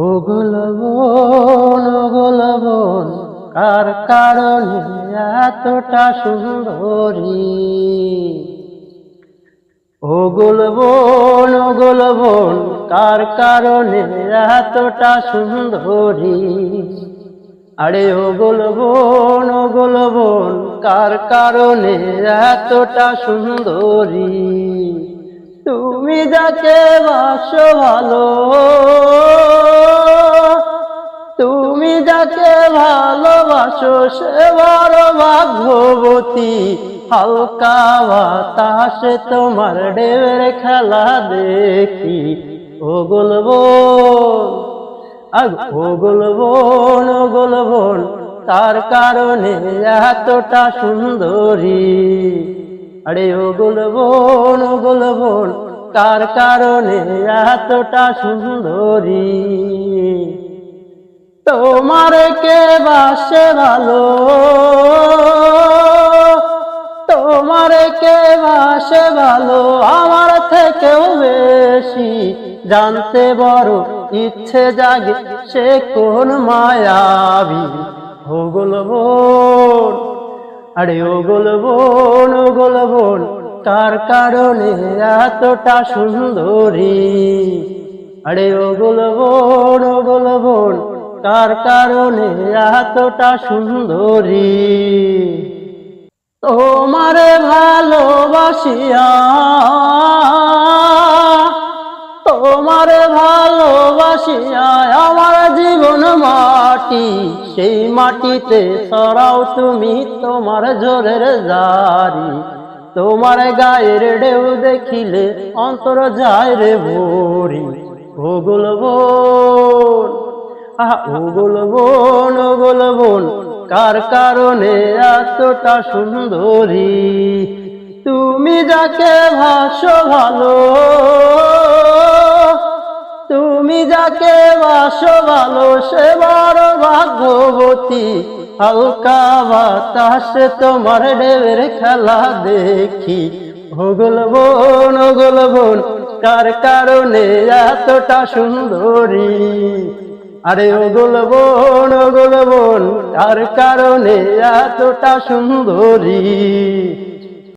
ওগো লবণ কার কারণে এতটা সুন্দরী। ওগো লবণ কার কারণে এতটা সুন্দরী। আরে ওগো লবণ কার কারণে এতটা সুন্দরী। তুমি যাকে বাসো ভালো, তুমি যাকে ভালোবাসো সে বড় ভাগ্যবতী। হালকা বাতাসে তোমার ঢেউয়ের খেলা দেখি। ওগো লবণ তার কারণে এতটা সুন্দরী। আরে ওগো লবণ কার কারণে এতটা সুন্দরী। তোমারে কে বাসে ভালো, তোমারে কে বাসে ভালো আমার থেকেও বেশি। জানতে বড় ইচ্ছে জাগে সে কোন মায়াবী। ওগো লবণ, আরে ওগো লবণ কার কারণে এতটা সুন্দরী। আরে ওগো লবণ কার কারণে এতটা সুন্দরী। তোমারে ভালোবাসিয়া, তোমারে ভালোবাসিয়া আমার জীবন মাটি। সেই মাটিতে সরাও তুমি তোমার জোরের জারি। তোমার গায়ের ঢেউ দেখিলে অন্তর যায় রে ভরি। ওগো লবণ কার কারণে এতটা সুন্দরী। তুমি যাকে ভাসো ভালো, তুমি যাকে বাসো ভালো সে বড় ভাগ্যবতী। হালকা বাতাসে তোমার ঢেউয়ের খেলা দেখি। ওগো লবণ কার কারণে এতটা সুন্দরী। আরে ওগো লবণ কার কারণে এতটা সুন্দরী।